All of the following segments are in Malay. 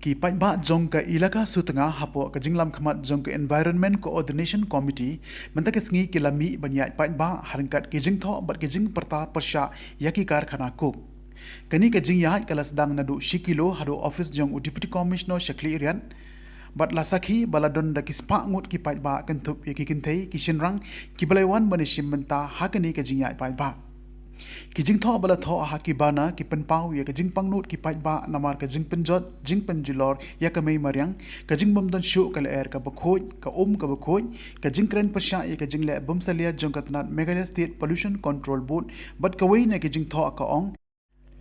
ki paitba jong ka ilaka sutanga hapo ka jinglam khamat jong ka environment coordination committee mentak sngi kilami banyai paitba harangkat ki jingtho bat ki jing perta persha yaki karkhana ko kani ka jing yahat kalas dang nadu shikilo hado office jong deputy commissioner shakli irian bat lasakhi baladon da kispa ngut ki paitba kantup yaki kinthei ki shinrang ki balaiwan banishim menta hakani ka jing yai paitba ki jing tho bala tho ha ki bana ki penpau ya ka jing pangnut ki paitba namar ka jing penjot jing penjulor ya ka mei mariang ka jing bomdon shu ka ler ka bakhoj ka ka bakhoj ka jing kren pasha ya ka jing le bumsalia jong ka tanat Meghalaya State Pollution Control Board bat ka wei na ki jing tho ka ong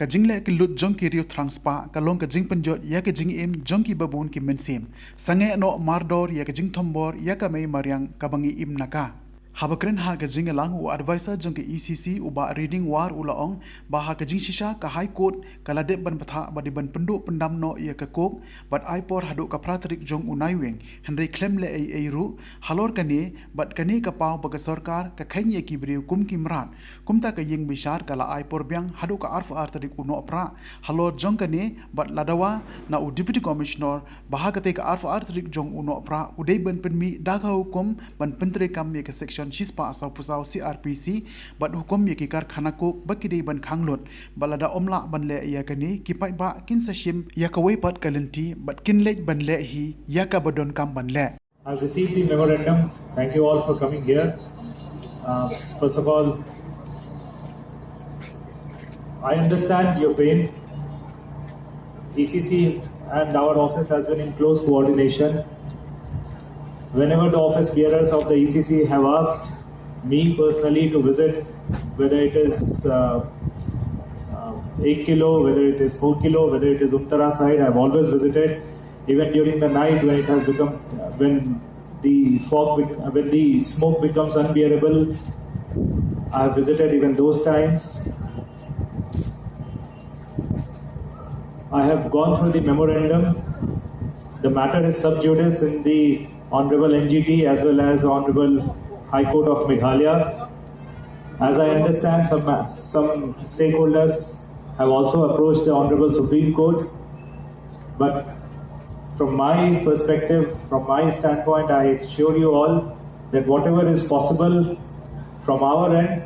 ka jing le ki lut jong ki rio transpa ka long ka jing penjot ya ka jing im jong ki babun ki mensem sange no mardor ya ka jing thombor ya ka mei mariang ka bangi im naka Habakren ha ka jing lang u advisor jong ke ECC uba reading war ulaong baha ka jing shisha ka high court kala de ban patha badi ban pendu pendam no ya ka kok bat aipor hadu ka pratrik jong unaiweng henry klem le ai ru halor kani bat kani ka pau ba ka sarkar ka khaini ki briu kum ki mran kumta ka ying bishar kala aipor byang hadu ka arf artarik uno pra halor jong kani bat ladawa na u deputy commissioner baha ka te ka arf artarik jong uno pra udai ban penmi daga hukum ban pentre kam ya ka section Shispa asau pusau CRPC bat hukum ye kikar khana ko bakidei ban khanglot balada omla ban le ya kani kipai ba kin sashim ya ka wei pat kalenti bat kin lej ban le hi ya ka badon kam ban le. I've received the memorandum. Thank you all for coming here. First of all, I understand your pain. ECC and our office has been in close coordination. Whenever the office bearers of the ECC have asked me personally to visit, whether it is 8 kilo, whether it is 4 kilo, whether it is Uttara side, I have always visited. Even during the night when it has become, when the smoke becomes unbearable, I have visited even those times. I have gone through the memorandum. The matter is sub judice in the Honorable NGT as well as Honorable High Court of Meghalaya. As I understand, some stakeholders have also approached the Honorable Supreme Court. But from my perspective, from my standpoint, I assure you all that whatever is possible from our end,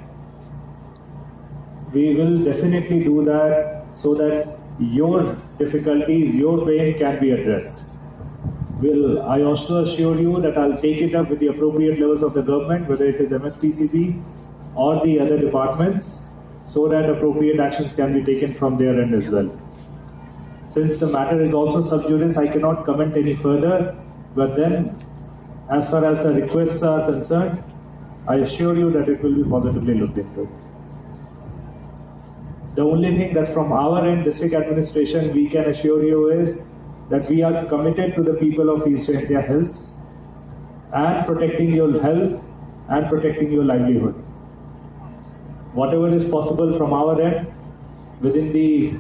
we will definitely do that so that your difficulties, your pain can be addressed. I also assure you that I'll take it up with the appropriate levels of the government, whether it is MSPCB or the other departments, so that appropriate actions can be taken from their end as well. Since the matter is also sub judice, I cannot comment any further, but then as far as the requests are concerned, I assure you that it will be positively looked into. The only thing that from our end, district administration, we can assure you is that we are committed to the people of East India Hills and protecting your health and protecting your livelihood. Whatever is possible from our end, within the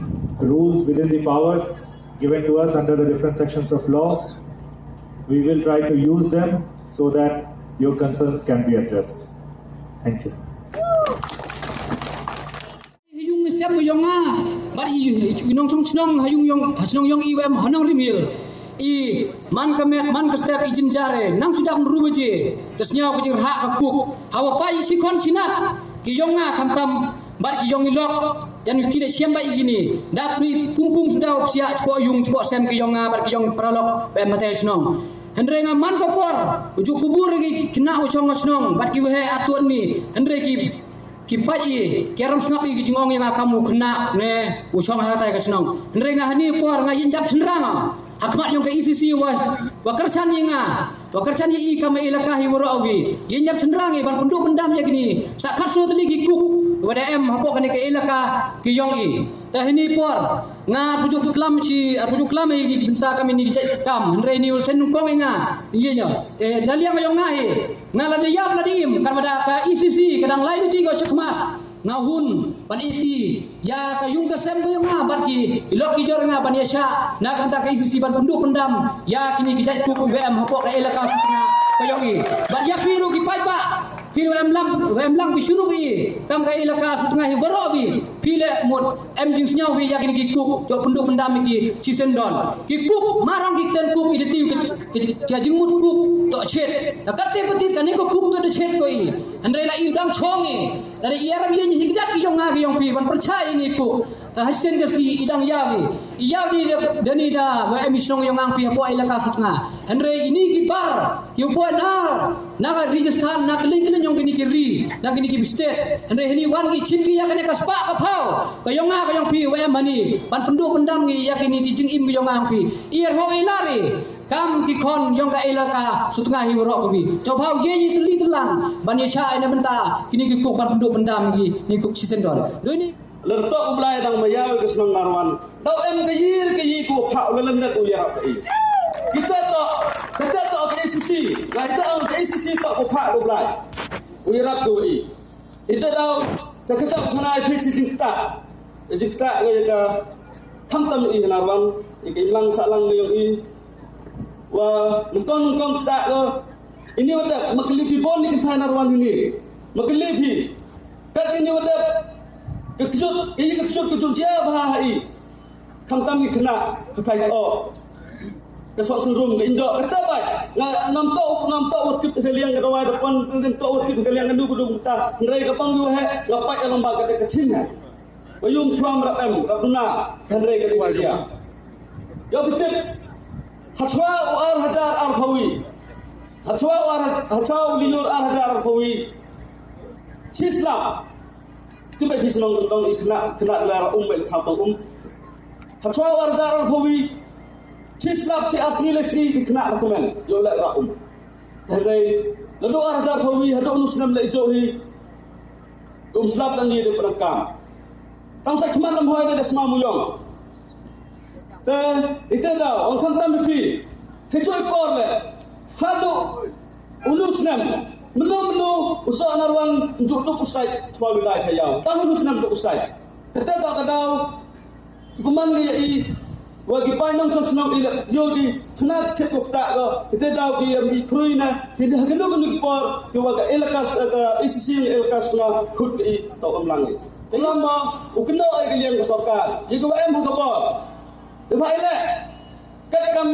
rules, within the powers given to us under the different sections of law, we will try to use them so that your concerns can be addressed. Thank you. But you know, Snong Young Iwam Hanong Rimil, E. Mankamet, Mankastep, Ijinjare, Nam Sudam Rubaji, the Snow with your hat of cook, how a pie is China, Kiyonga, Kamtam, but Young Lock, then you kill a Shamba Igini, that we Pum Pum Sudao Siat for Yung for Sam Kiyonga, but Young Prolog, Bematage Nong. And ring a man for Ujukuburi, Kina Chong Snong, but you have at me, and Reki. Kipai keram snap i jingong yang kamu kena ne usong hatai ka senong nrenga hani por nga yinjap senranga hakmat yang ke ECC was wakersan yinga wakersan yi kama ilaka hi warawi yinjap senrangi ban penduk pendam ya gini sakat so teli gikuk wada em hapok kan ke ilaka ki yong i tah ini por nga pujuk klam i benta kami ni kam nre ni ul sen kong nga iya nya te daliang yong ngai nga la diam la dim kan pada ka ECC kadang lain ti go sekma ngahun pan iti ya kayung kesem ko yang ngabat ki ilok ki jor nga pan yasha na kan ta ka ECC ban penduk pendam ya kini ki jat ku BM hapok ka elaka sutna kayong i bat ya piru ki pai pa piru wem lang bishuru bi kam ka ilaka setengah hibaro bi pile mut jing senyau bi yakin ki kuk jo penduk pendam ki cisendon ki kuk marang ki ten kuk ideti ki jingmut kuk to chet takate peti kani ko kuk to chet ko i andre la i udang chongi dari ia ram yin hijat ki jong nga ki jong pi ban percaya ni kuk ta hasen ke si idang yawi dani da wa emission yang ang pi po ilaka setengah andre ini ki bar ki po na ka Rajasthan na kali kini yang kini kiri na kini ki biset andre ini wan ki chin ki ya kene ka spa ka phau ka yong nga ka yong pi wa mani ban penduk pendam ki ya kini ki jing im ki yong ang pi ir ho ilari kam ki kon yong ka ilaka setengah hi ro ko bi coba ye ye keli telang ban ye cha ina benta kini ki kuk ban penduk pendam ki ni kuk sisendon do ni lertok belai dang mayau ke senang narwan dau em ke yi ku phau le len u ya ke kita to ke sisi lai ta ke sisi to ku phau belai u ya ku i kita dau cakap khanai phi sisi kita ke ka tham tam i narwan ke lang sa lang yang i wa nungkong kita ke ini wata maklifi bon ni kita narwan ini maklifi kat ini wata kejut dia bahai kham tam ni kena kai o kesok surum ke indok kata bai nampak waktu kalian ke rawai depan nampak waktu kalian ndu kudu ta nrai ka pang he lapai lembaga ke kecil bayung suam rapem rapuna nrai ke dia ya betul hatwa ar hajar arfawi hatwa liur ar hajar arfawi cisla kita di senang kena lar bel thabang hatwa warzar al-bawi cislap si asli lesi kena dokumen yo la ra hadai lalu warzar al-bawi hadu nusnam la johi slap dan dia penakam tang sa keman lam hoy da semua muyong te itu dah orang kan tam pi hejoi kor le hadu nusnam Menu usaha narwan untuk usai soal wilayah saya. Tahun usnam untuk usai. Kita tak kadau kuman dia i wagi panjang senang ilak yogi senang setuk tak ko. Kita tahu dia mikroina kita kena por ke waga ilkas ada isi ilkas na khut i to amlang. Lama ukno ai kalian ke sarkar. Ye ko em ha ko. Te phai le kat kam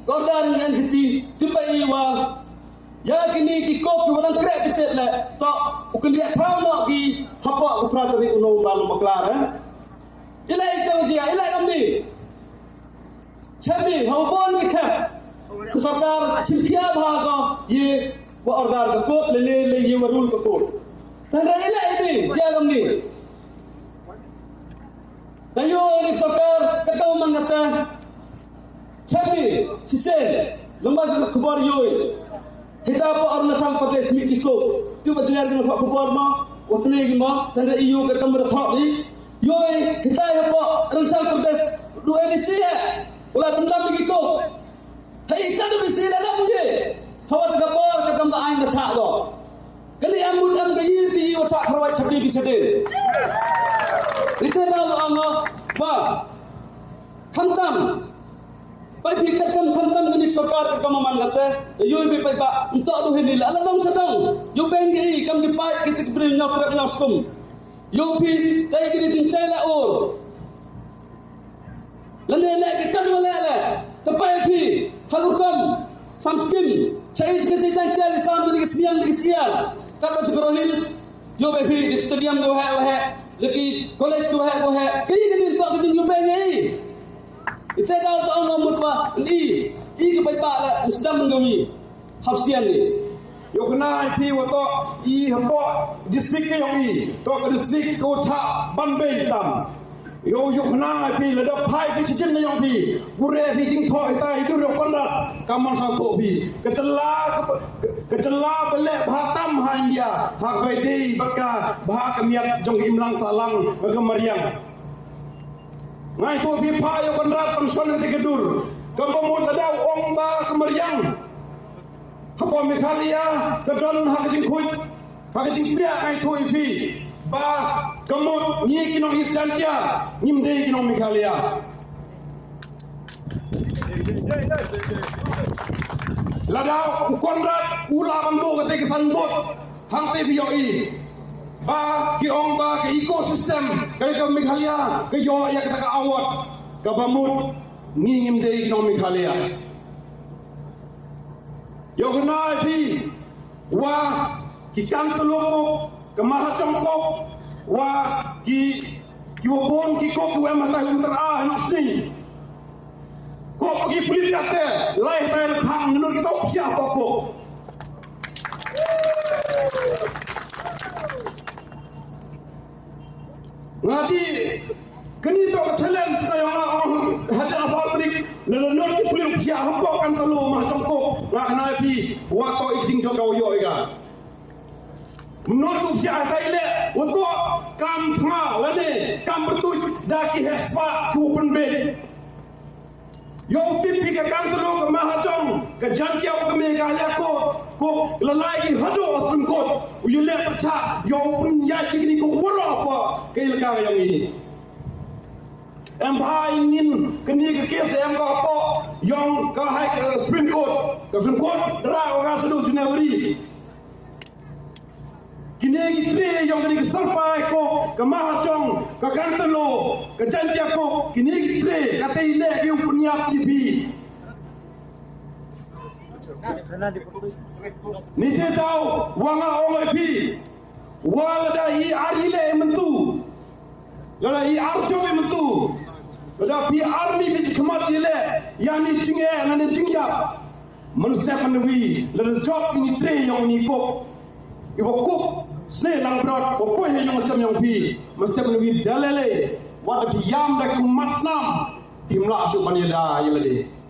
godan entity tipai wa ya kini ki kop ki walang krek kitet le to uken dia thau no ki hapa upratari uno balu maklar ila itu dia ila amni chabi hawbon ki kha sarkar chimkia bhaga ye wa ordar ka kot le ye warul ka kot tanda ila ini dia amni kayo ni sarkar katau mangata chabi sisen lembaga khabar yoy kita apa Arunachal Pradesh mikiko tu bajar dengan Pak Kubur ma wakne gima tanda EU ke kamar thak ni yoi kita apa Arunachal Pradesh du edisi ya ulah pendam mikiko hai kita tu bisi la muje hawa kapor ke kam ain da sa do kali amul am ke yi wa sa khrawai chapdi bisa de itu dah anga ba khantam pai fikir kam ni sarkar kam mangate yo be pai ba untuk tu hini la long sedang yo bengi kam di pai kita beri nyok nyosum yo pi tai kini cintai la or lane la kita wala la tapai pi halukam samskin chais ke sitan tel sam ni siang kata Sukarohils yo be pi di stadium do ha leki college do ha kini pak ke yo bengi itu dah tahu nomor apa ni kebaik lah sedang menggawi hafsian ni yo kena pi wato I hampo distrik ke yo I to ke distrik ko cha banbe tam yo kena pi le da pai ke chin yo pi gure fi jing tho ita itu ro panda kamon sang to pi kecela bele bhatam handia hak baidi baka bah kemiat jong imlang salang ke mariang ngai tu pi pa yo kandrat pension te kedur kampung tadau ong ba kemariang apa mekalia kedon hak jing kuit hak jing pria ngai tu pi ba kemut ni kinong istantia nyimde kinong mekalia ladau kandrat ula bambu kate kesambut hang te bi yoi ba ki ong ba ke ecosystem ke Meghalaya ke yo ya ka awat ka bamut ngingim de no Meghalaya yo gnai pi wa ki kang teloko ke mahachongkok wa ki wobon ki ko ku emata hunter a nasni ko pergi pelit kata lai bayar hang menurut kita siapa kok ngadi kini to challenge saya hajar public menurut kita pelit siapa kok kan telu mahachongkok nak nabi wa to ijing jogau yo iga menurut siapa ile untuk kampha lade kam betul daki hespa ku penbe yo tipi ke kantelo ke mahajong ke jantiau ke Meghalaya ko lalai hado asungkot uyule pecha yo pun ya kini ko woro apa ke ilka yang ini empai ingin kini ke kes yang apa yang ke hai ke Supreme Court dra orang sedu Januari kini kita yang kini sampai ko ke mahajong ke kantelo ke jantia ko kini kita kata ile ke punya TV ni dia tahu wanga ongai pi wala da i arile mentu lada i arjo mentu lada pi armi bi khmat ile yani cinge ngane cingya manusia panwi lada job ini tre yang ni ko ibo ko sne lang brot ko ko he yang sam yang pi mesti panwi dalele wa da yam da ku matsam dimla su panila yelade